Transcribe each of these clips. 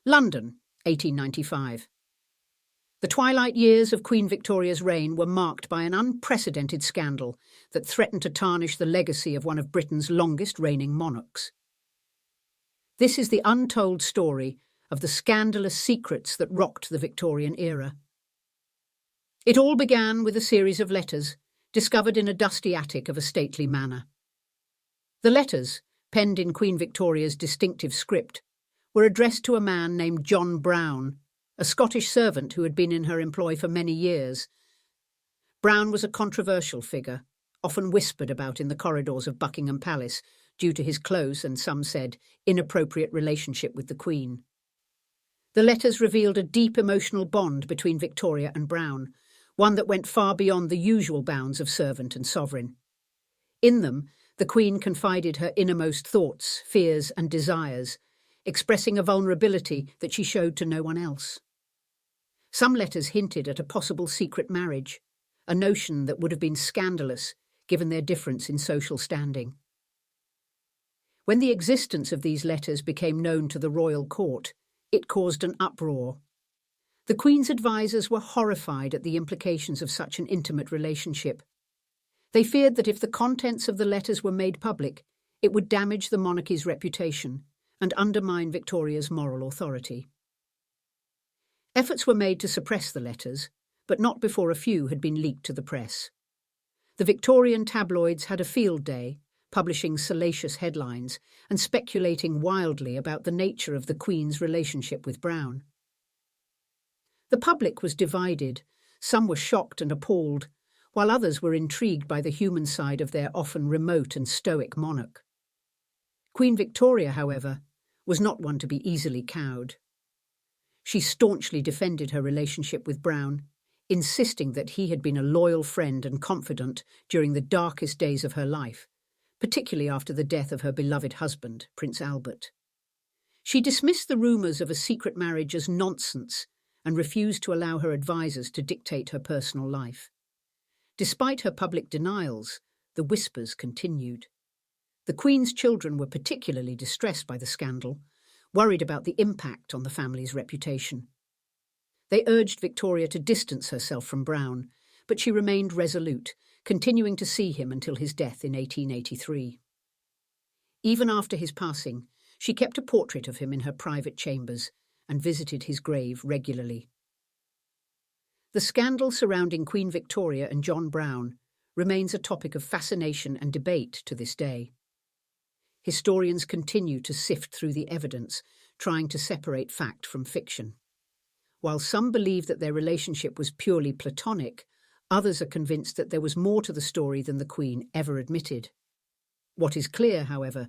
London, 1895. The twilight years of Queen Victoria's reign were marked by an unprecedented scandal that threatened to tarnish the legacy of one of Britain's longest reigning monarchs. This is the untold story of the scandalous secrets that rocked the Victorian era. It all began with a series of letters discovered in a dusty attic of a stately manor. The letters, penned in Queen Victoria's distinctive script, were addressed to a man named John Brown, a Scottish servant who had been in her employ for many years. Brown was a controversial figure, often whispered about in the corridors of Buckingham Palace due to his close and, some said, inappropriate relationship with the Queen. The letters revealed a deep emotional bond between Victoria and Brown, one that went far beyond the usual bounds of servant and sovereign. In them, the Queen confided her innermost thoughts, fears and desires, expressing a vulnerability that she showed to no one else. Some letters hinted at a possible secret marriage, a notion that would have been scandalous given their difference in social standing. When the existence of these letters became known to the royal court, it caused an uproar. The Queen's advisers were horrified at the implications of such an intimate relationship. They feared that if the contents of the letters were made public, it would damage the monarchy's reputation and undermine Victoria's moral authority. Efforts were made to suppress the letters, but not before a few had been leaked to the press. The Victorian tabloids had a field day, publishing salacious headlines and speculating wildly about the nature of the Queen's relationship with Brown. The public was divided. Some were shocked and appalled, while others were intrigued by the human side of their often remote and stoic monarch. Queen Victoria, however, was not one to be easily cowed. She staunchly defended her relationship with Brown, insisting that he had been a loyal friend and confidant during the darkest days of her life, particularly after the death of her beloved husband, Prince Albert. She dismissed the rumours of a secret marriage as nonsense and refused to allow her advisers to dictate her personal life. Despite her public denials, the whispers continued. The Queen's children were particularly distressed by the scandal, worried about the impact on the family's reputation. They urged Victoria to distance herself from Brown, but she remained resolute, continuing to see him until his death in 1883. Even after his passing, she kept a portrait of him in her private chambers and visited his grave regularly. The scandal surrounding Queen Victoria and John Brown remains a topic of fascination and debate to this day. Historians continue to sift through the evidence, trying to separate fact from fiction. While some believe that their relationship was purely platonic, others are convinced that there was more to the story than the Queen ever admitted. What is clear, however,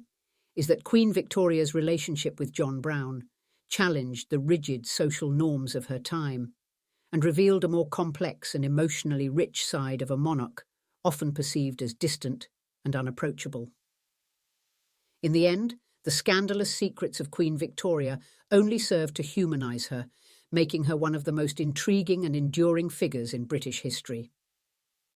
is that Queen Victoria's relationship with John Brown challenged the rigid social norms of her time and revealed a more complex and emotionally rich side of a monarch, often perceived as distant and unapproachable. In the end, the scandalous secrets of Queen Victoria only served to humanise her, making her one of the most intriguing and enduring figures in British history.